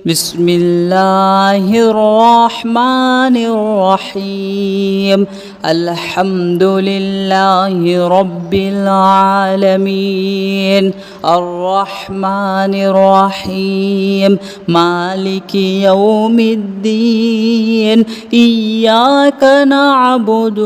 بسم الله الرحمن الرحيم الحمد لله رب العالمين الرحمن الرحيم مالك يوم الدين إياك نعبد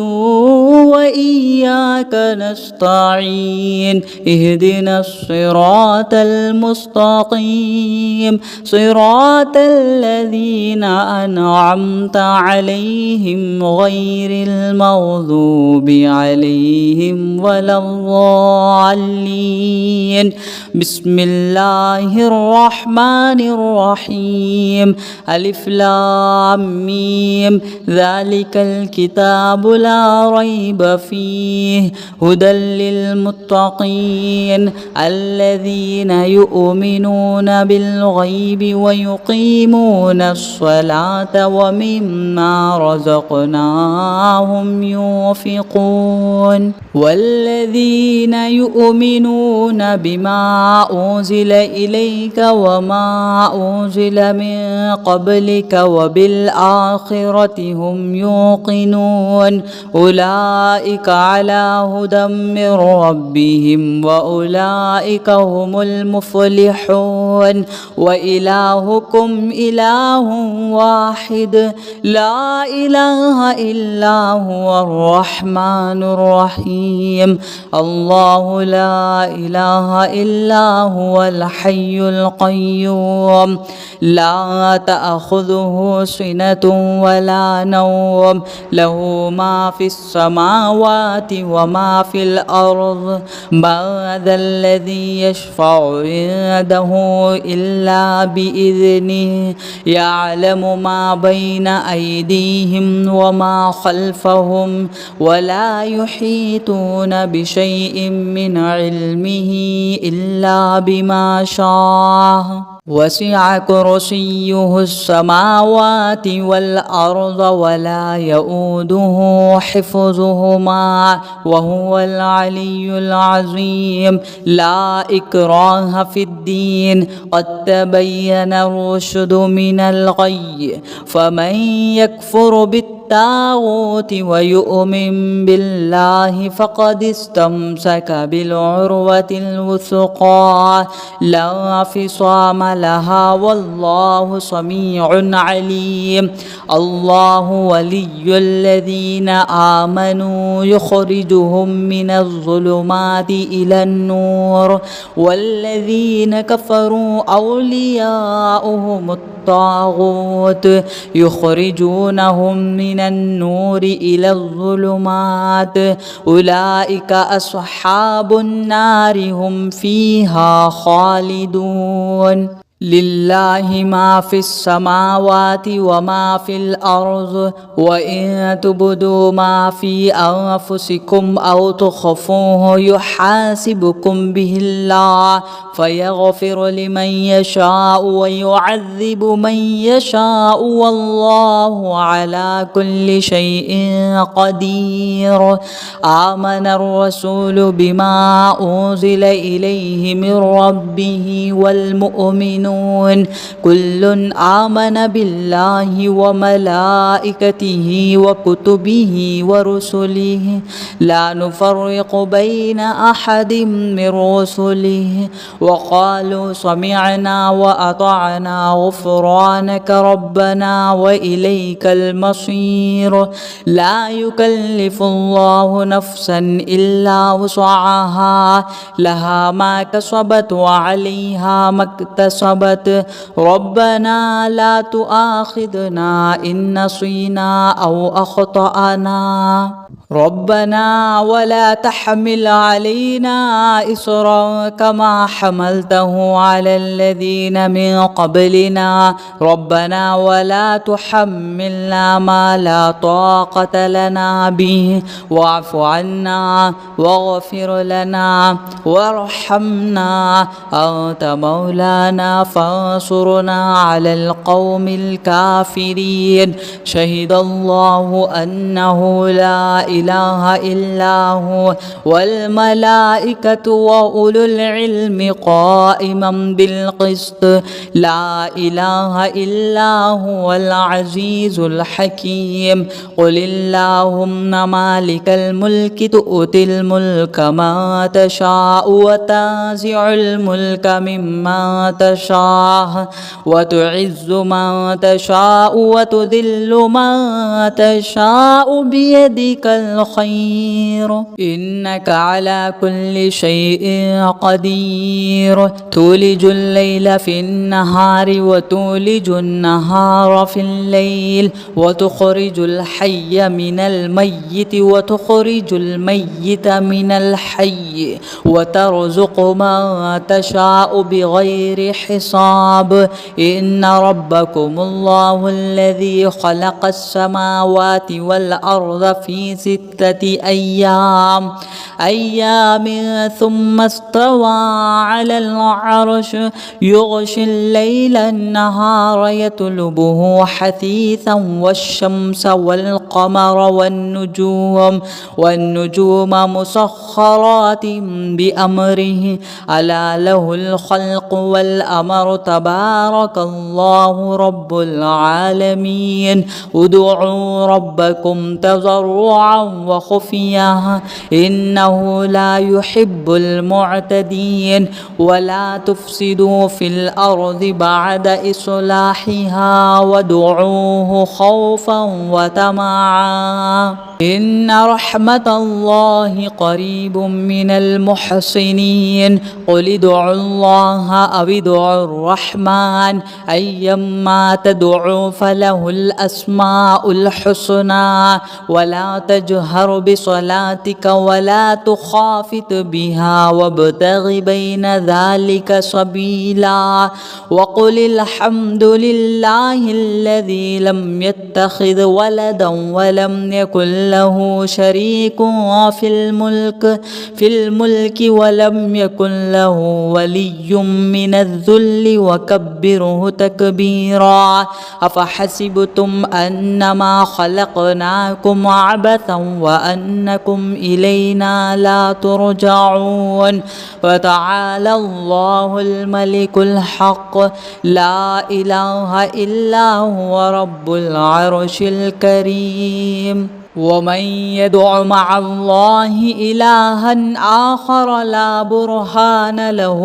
وإياك نستعين اهدنا الصراط المستقيم صراط الذين أنعمت عليهم غير المغضوب عليهم ولا الضالين بسم الله الرحمن الرحيم ألف لام ميم ذلك الكتاب لا ريب فيه هدى للمتقين الذين يؤمنون بالغيب ويقيمون الصلاة ومما رزقناهم ينفقون والذين يؤمنون بما أنزل إليك وما أنزل من قبلك وبالآخرة هم يوقنون أولئك على هدى من ربهم وأولئك هم المفلحون وإلهكم إله واحد لا إله إلا هو الرحمن الرحيم الله لا إله إلا هو الحي القيوم لا تأخذه سنة ولا نوم له ما في السماوات وما في الأرض من ذا الذي يشفع عنده إلا بإذنه يعلم ما بين أيديهم وما خلفهم ولا يحيطون بشيء من علمه إلا بما شاء وسع كرسيه السماوات والأرض ولا يؤوده حفظهما وهو العلي العظيم لا إكراه في الدين قد تبين الرشد من الغي فمن يكفر بالطاغوت ويؤمن بالله فقد استمسك بالعروة الوثقى لا انفصام لها والله سميع عليم الله ولي الذين آمنوا يخرجهم من الظلمات إلى النور والذين كفروا أولياؤهم الطاغوت يخرجونهم من النور إلى الظلمات أولئك أصحاب النار هم فيها خالدون لله ما في السماوات وما في الأرض وإن تبدوا ما في أنفسكم أو تخفوه يحاسبكم به الله فيغفر لمن يشاء ويعذب من يشاء والله على كل شيء قدير آمن الرسول بما أنزل إليه من ربه والمؤمنون كل آمن بالله وملائكته وكتبه ورسله لا نفرق بين أحد من رسله وقالوا سمعنا وأطعنا غفرانك ربنا وإليك المصير لا يكلف الله نفسا إلا وسعها لها ما كسبت وعليها ما اكتسبت ربنا لا تؤاخذنا إن نسينا أو أخطأنا ربنا ولا تحمل علينا إصرا كما حملته على الذين من قبلنا ربنا ولا تحملنا ما لا طاقة لنا به واعف عنا واغفر لنا وارحمنا أنت مولانا فانصرنا على القوم الكافرين شهد الله أنه لا إله إلا هو والملائكة وأولو العلم قائما بالقسط لا إله إلا هو العزيز الحكيم قل اللهم مالك الملك تؤتي الملك ما تشاء وتنزع الملك مما تشاء وتعز من تشاء وتذل من تشاء بيدك الخير إنك على كل شيء قدير تولج الليل في النهار وتولج النهار في الليل وتخرج الحي من الميت وتخرج الميت من الحي وترزق من تشاء بغير حساب إن ربكم الله الذي خلق السماوات والأرض في 6 أيام ثم استوى على العرش يغشي الليل النهار يطلبه حثيثا والشمس والقمر والنجوم مسخرات بأمره ألا له الخلق والأمر تبارك الله رب العالمين ادعوا ربكم تضرعا وخفيا إنه لا يحب المعتدين ولا تفسدوا في الأرض بعد إصلاحها وادعوه خوفا وطمعا إن رحمة الله قريب من المحسنين قل ادعوا الله أو ادعوا الرحمن أيما تدعوا فله الأسماء الحسنى ولا تجهر بصلاتك ولا تخافت بها وابتغ بين ذلك سبيلا وقل الحمد لله الذي لم يتخذ ولدا ولم يكن له شريك في الملك ولم يكن له ولي من الذل وكبره تكبيرا أفحسبتم أنما خلقناكم عبثا وأنكم إلينا لا ترجعون وتعالى الله الملك الحق لا إله إلا هو رب العرش الكريم ومن يدع مع الله إلها آخر لا برهان له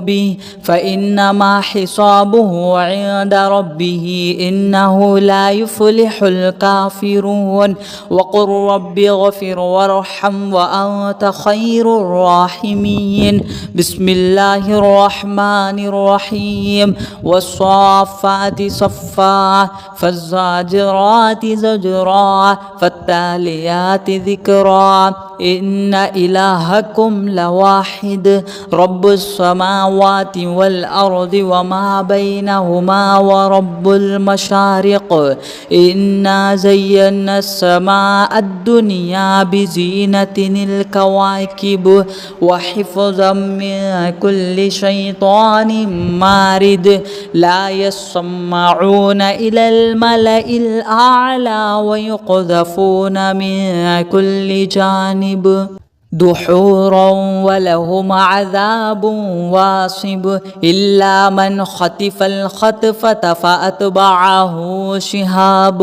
به فإنما حسابه عند ربه إنه لا يفلح الكافرون وقل رب اغفر وارحم وأنت خير الراحمين بسم الله الرحمن الرحيم والصافات صفا فالزاجرات زجرا فالتاليات ذكرا إن إلهكم لواحد رب السماوات والأرض وما بينهما ورب المشارق إنا زينا السماء الدنيا بزينة الكواكب وحفظا من كل شيطان مارد لا يسمعون إلى الملأ الأعلى ويقذفون من كل جانب دحورا ولهم عذاب واصب إلا من خطف الخطفة فأتبعه شهاب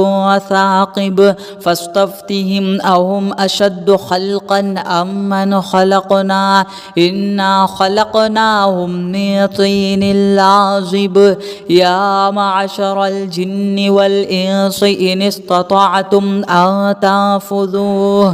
ثاقب فاستفتهم أهم أشد خلقا أم من خلقنا إنا خلقناهم من طين لازب يا معشر الجن والإنس إن استطعتم أن تنفذوا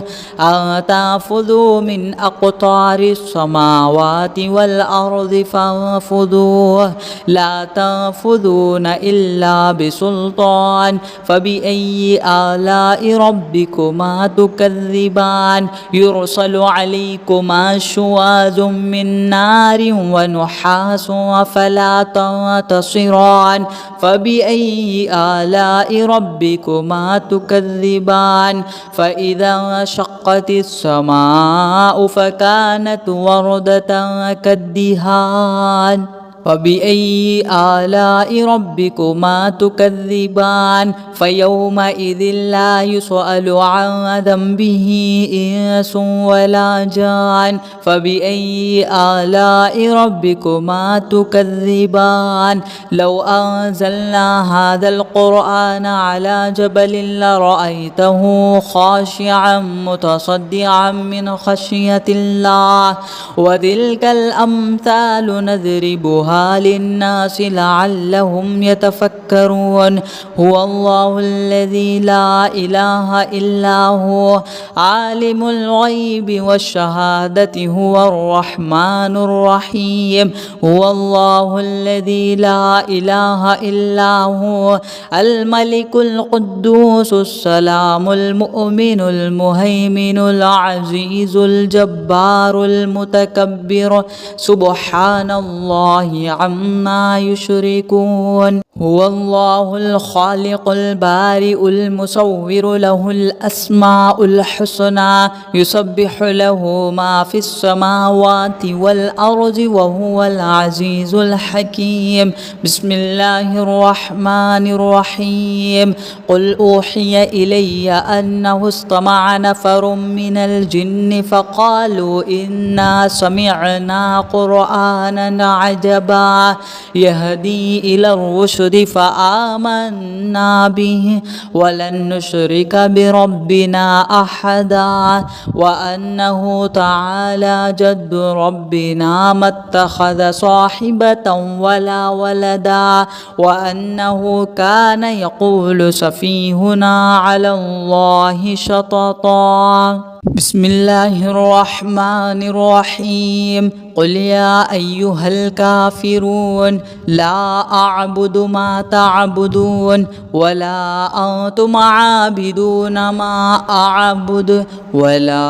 من أقطار السماوات والأرض فانفذوه لا تنفذون إلا بسلطان فبأي آلاء ربكما تكذبان يرسل عليكما شواذ من نار ونحاس فلا تنتصران فبأي آلاء ربكما تكذبان فإذا انشقت السماء فكانت وردة كالدهان فبأي آلاء ربكما تكذبان فيومئذ لا يسأل عن ذنبه إنس ولا جان فبأي آلاء ربكما تكذبان لو أنزلنا هذا القرآن على جبل لرأيته خاشعا متصدعا من خشية الله وتلك الأمثال نضربها للناس لعلهم يتفكرون هو الله الذي لا إله إلا هو عالم الغيب والشهادة هو الرحمن الرحيم هو الله الذي لا إله إلا هو الملك القدوس السلام المؤمن المهيمن العزيز الجبار المتكبر سبحان الله عما يشركون هو الله الخالق البارئ المصور له الأسماء الحسنى يسبح له ما في السماوات والأرض وهو العزيز الحكيم بسم الله الرحمن الرحيم قل أوحي إلي أنه استمع نفر من الجن فقالوا إنا سمعنا قرآنا عجبا يهدي إلى الرشد فآمنا به ولن نشرك بربنا أحدا وأنه تعالى جد ربنا ما اتخذ صاحبة ولا ولدا وأنه كان يقول سفيهنا على الله شططا بسم الله الرحمن الرحيم قل يا أيها الكافرون لا أعبد ما تعبدون ولا أنتم عابدون ما أعبد ولا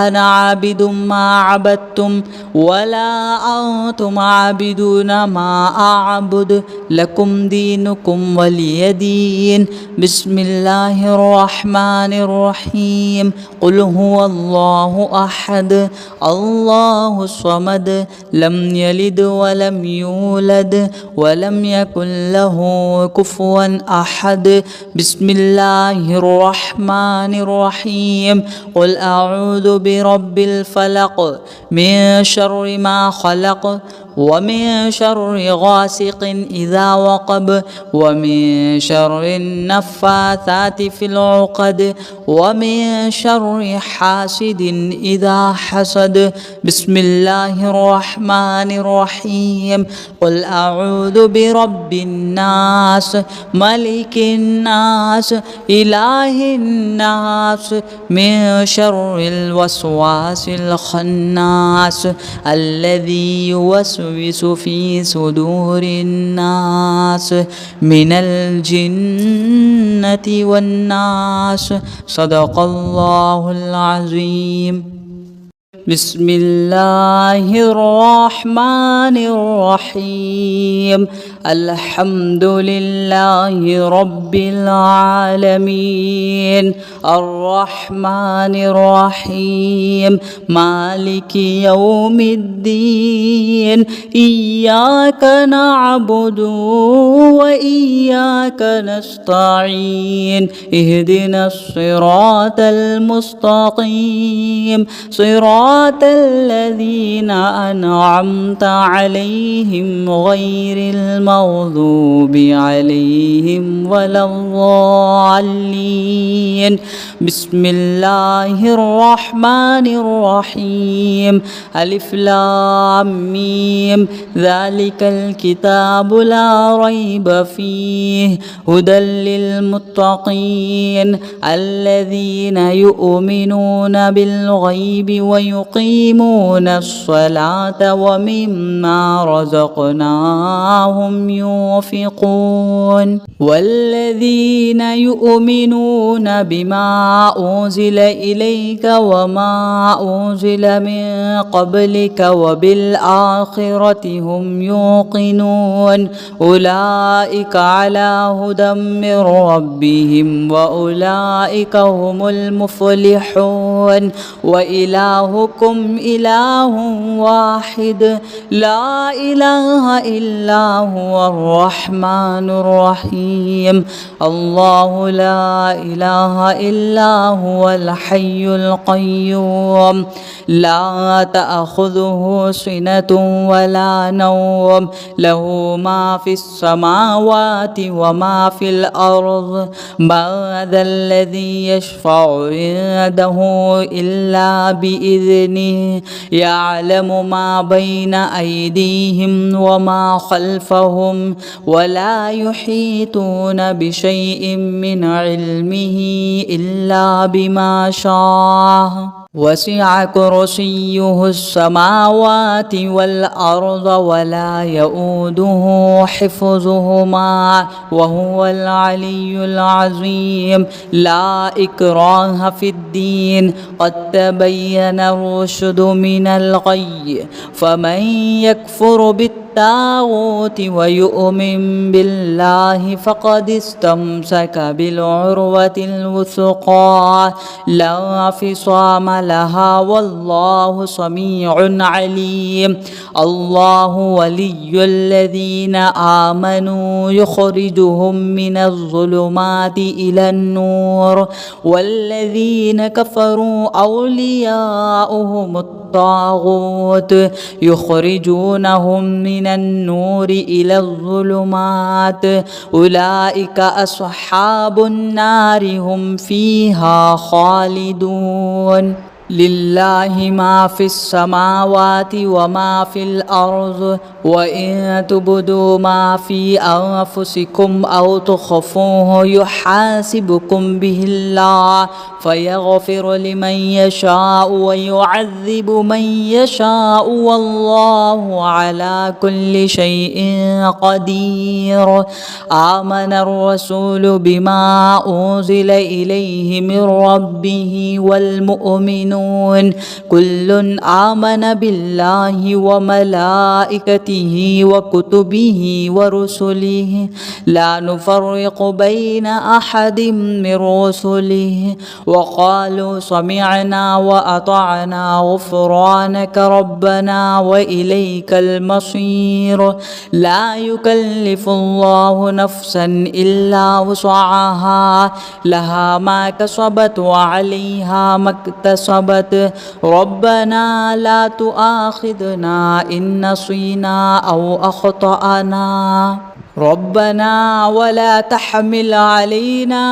أنا عابد ما عبدتم ولا أنتم عابدون ما أعبد لكم دينكم ولي دين بسم الله الرحمن الرحيم قل هو الله أحد الله الصمد لم يلد ولم يولد ولم يكن له كفوا أحد بسم الله الرحمن الرحيم قل أعوذ برب الفلق من شر ما خلق ومن شر غاسق إذا وقب ومن شر النفاثات في العقد ومن شر حاسد إذا حسد بسم الله الرحمن الرحيم قل أعوذ برب الناس ملك الناس إله الناس من شر الوسواس الخناس الذي يوسوس في صدور الناس من الجنة والناس صدق الله العظيم بسم الله الرحمن الرحيم الحمد لله رب العالمين الرحمن الرحيم مالك يوم الدين إياك نعبد وإياك نستعين اهدنا الصراط المستقيم صراط الذين أنعمت عليهم غير المغضوب عليهم ولا الضالين بسم الله الرحمن الرحيم ألف لام ميم ذلك الكتاب لا ريب فيه هدى للمتقين الذين يؤمنون بالغيب ويقيمون الصلاة ومما رزقناهم هم ينفقون والذين يؤمنون بما أنزل إليك وما أنزل من قبلك وبالآخرة هم يوقنون أولئك على هدى من ربهم وأولئك هم المفلحون وإلهكم إله واحد لا إله إلا هو الرحمن الرحيم الله لا إله إلا هو الحي القيوم لا تأخذه سنة ولا نوم له ما في السماوات وما في الأرض من ذا الذي يشفع عنده إلا بإذنه يعلم ما بين أيديهم وما خلفهم ولا يحيطون بشيء من علمه إلا بما شاء وسع كرسيه السماوات والأرض ولا يؤوده حفظهما وهو العلي العظيم لا إكراه في الدين قد تبين الرشد من الغي فمن يكفر بالطاغوت ويؤمن بالله فقد استمسك بالعروة الوثقى لا انفصام لها والله سميع عليم الله ولي الذين آمنوا يخرجهم من الظلمات إلى النور والذين كفروا أولياؤهم الطاغوت يخرجونهم من النور إلى الظلمات أولئك أصحاب النار هم فيها خالدون لله ما في السماوات وما في الأرض وإن تبدوا ما في أنفسكم أو تخفوه يحاسبكم به الله فيغفر لمن يشاء ويعذب من يشاء والله على كل شيء قدير آمن الرسول بما أنزل إليه من ربه والمؤمنون كل آمن بالله وملائكته وكتبه ورسله لا نفرق بين أحد من رسله وقالوا سمعنا وأطعنا غفرانك ربنا وإليك المصير لا يكلف الله نفسا إلا وسعها لها ما كسبت وعليها ما اكتسبت ربنا لا تؤاخذنا إن نسينا أو أخطأنا ربنا ولا تحمل علينا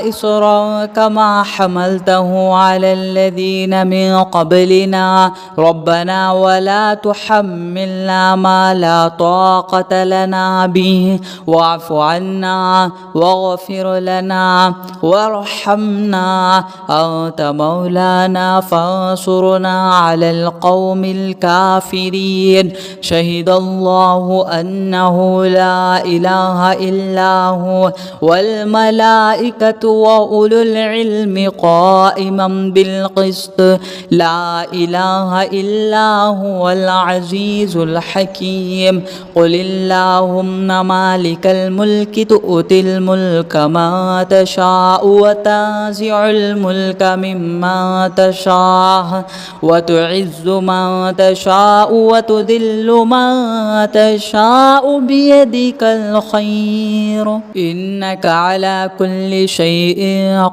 إصرا كما حملته على الذين من قبلنا ربنا ولا تحملنا ما لا طاقة لنا به واعف عنا واغفر لنا وارحمنا أنت مولانا فانصرنا على القوم الكافرين شهد الله أنه لا إله إلا هو والملائكة وأولو العلم قائما بالقسط لا إله إلا هو العزيز الحكيم قل اللهم مالك الملك تؤتي الملك ما تشاء وتنزع الملك ممن تشاء وتعز من تشاء وتذل من تشاء بيدك الخير إنك على كل شيء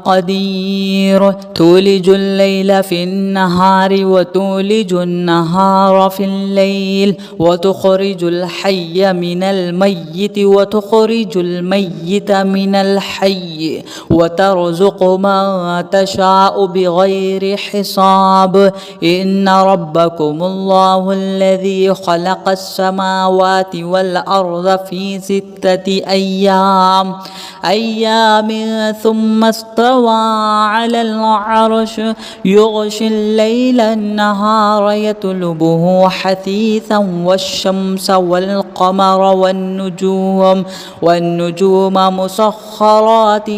قدير تولج الليل في النهار وتولج النهار في الليل وتخرج الحي من الميت وتخرج الميت من الحي وترزق من تشاء بغير حساب إن ربكم الله الذي خلق السماوات والأرض في ستة أيام ثم استوى على العرش يغشي الليل النهار يطلبه حثيثا والشمس والقمر والنجوم مسخرات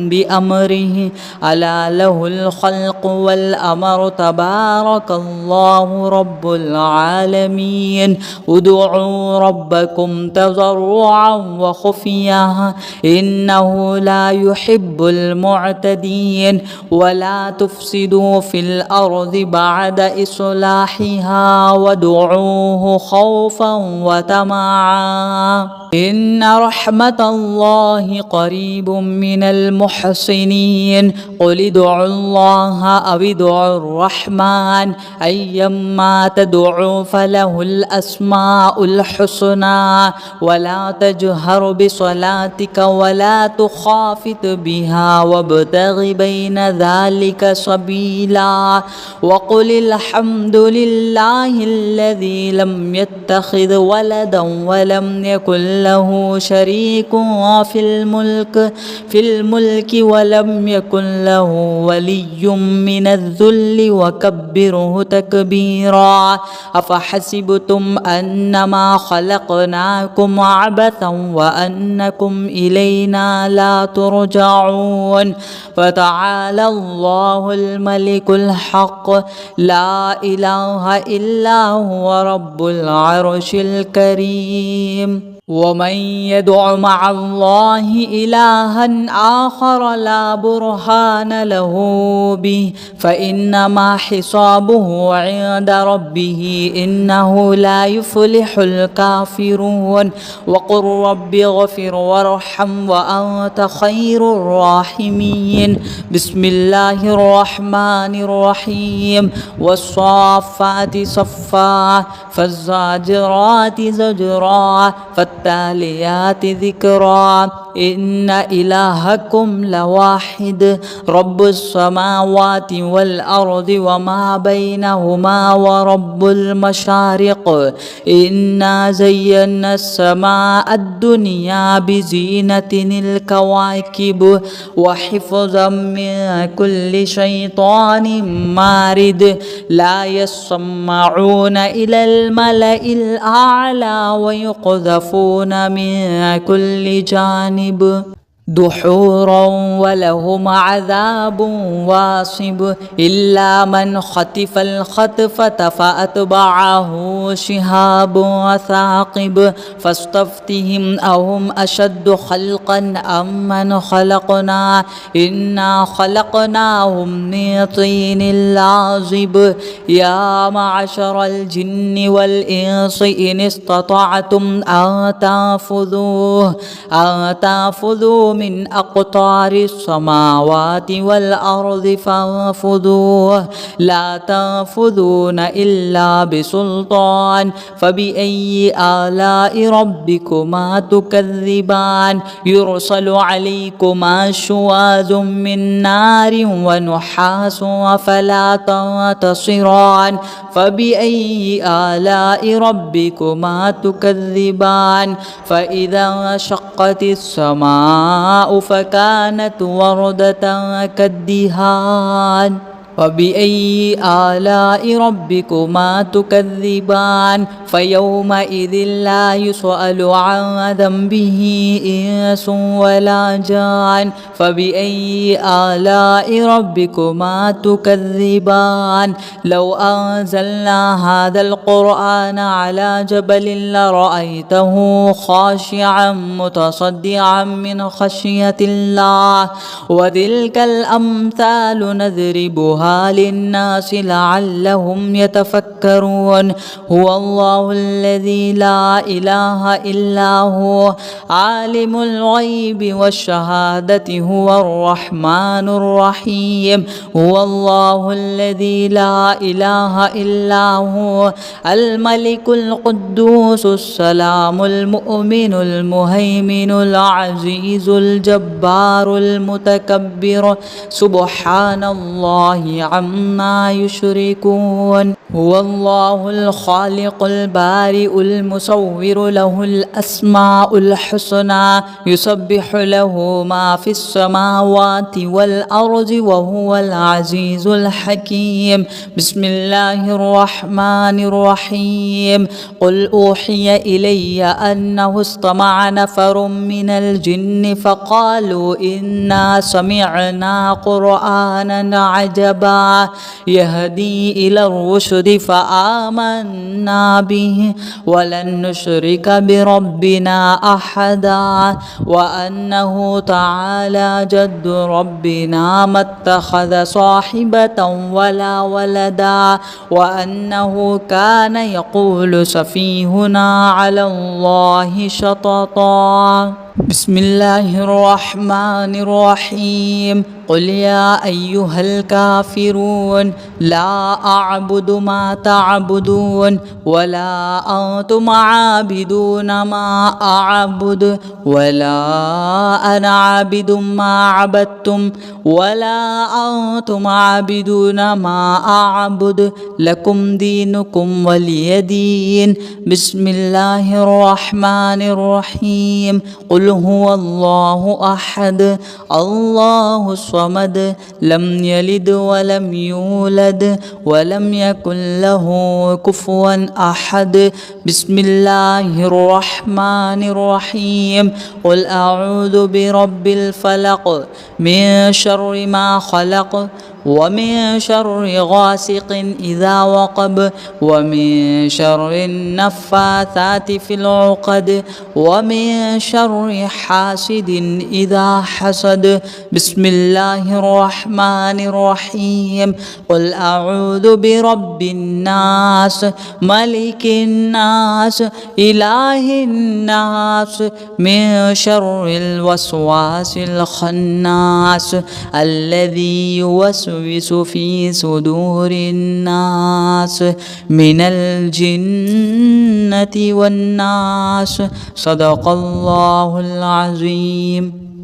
بأمره ألا له الخلق والأمر تبارك الله رب العالمين ادعوا ربكم تضرعا وخفيا إنه لا يحب المعتدين ولا تفسدوا في الأرض بعد إصلاحها وادعوه خوفا وطمعا إن رحمة الله قريب من المحسنين قل ادعوا الله أو ادعوا الرحمن أيما تدعوا فله الأسماء الحسنى ولا تجهر بصلاتك ولا تخافت بها وابتغ بين ذلك سبيلا وقل الحمد لله الذي لم يتخذ ولدا ولم يكن له شريك في الملك ولم يكن له ولي من الذل وكبره تكبيرا أفحسبتم أنما خلقناكم عبثا وأنكم إلينا لا ترجعون فتعالى الله الملك الحق لا إله إلا هو رب العرش الكريم ومن يدع مع الله إلها آخر لا برهان له به فإنما حسابه عند ربه إنه لا يفلح الكافرون وقل رب اغفر وارحم وأنت خير الراحمين بسم الله الرحمن الرحيم والصافات صفا فالزاجرات زجرا فالتاليات ذكرا إن إلهكم لواحد رب السماوات والأرض وما بينهما ورب المشارق إنا زينا السماء الدنيا بزينة الكواكب وحفظا من كل شيطان مارد لا يسمعون إلى الملأ الأعلى ويقذفون من كل جانب دحورا ولهم عذاب واصب إلا من خطف الخطفة فأتبعه شهاب ثاقب فاستفتهم أهم أشد خلقا أم من خلقنا إنا خلقناهم من طين لازب يا معشر الجن والإنس إن استطعتم أن تنفذوا من أقطار السماوات والأرض فانفذوه لا تنفذون إلا بسلطان فبأي آلاء ربكما تكذبان يرسل عليكما شواذ من نار ونحاس فلا تنتصران فبأي آلاء ربكما تكذبان فإذا انشقت السماء فكانت وردة كالدهان فبأي آلاء ربكما تكذبان فيومئذ لا يسأل عن ذنبه إنس ولا جان فبأي آلاء ربكما تكذبان لو أنزلنا هذا القرآن على جبل لرأيته خاشعا متصدعا من خشية الله وتلك الأمثال نضربها للناس لعلهم يتفكرون هو الله الذي لا إله إلا هو عالم الغيب والشهادة هو الرحمن الرحيم هو الله الذي لا إله إلا هو الملك القدوس السلام المؤمن المهيمن العزيز الجبار المتكبر سبحان الله الله عما يشركون هو الله الخالق البارئ المصور له الأسماء الحسنى يسبح له ما في السماوات والأرض وهو العزيز الحكيم بسم الله الرحمن الرحيم قل أوحي إلي أنه استمع نفر من الجن فقالوا إنا سمعنا قرآنا عجبا يهدي إلى الرشد فآمنا به ولن نشرك بربنا أحدا وأنه تعالى جد ربنا ما اتخذ صاحبة ولا ولدا وأنه كان يقول سفيهنا على الله شططا بسم الله الرحمن الرحيم قل يا أيها الكافرون لا أعبد ما تعبدون ولا أنتم عابدون ما أعبد ولا أنا عابد ما عبدتم ولا أنتم عابدون ما أعبد لكم دينكم ولي دين بسم الله الرحمن الرحيم قل هو الله أحد الله الصمد لم يلد ولم يولد ولم يكن له كفوا أحد بسم الله الرحمن الرحيم قل أعوذ برب الفلق من شر ما خلق ومن شر غاسق إذا وقب ومن شر النفاثات في العقد ومن شر حاسد إذا حسد بسم الله الرحمن الرحيم قل أعوذ برب الناس ملك الناس إله الناس من شر الوسواس الخناس الذي يوسوس في صدور الناس من الجنة والناس صدق الله العظيم.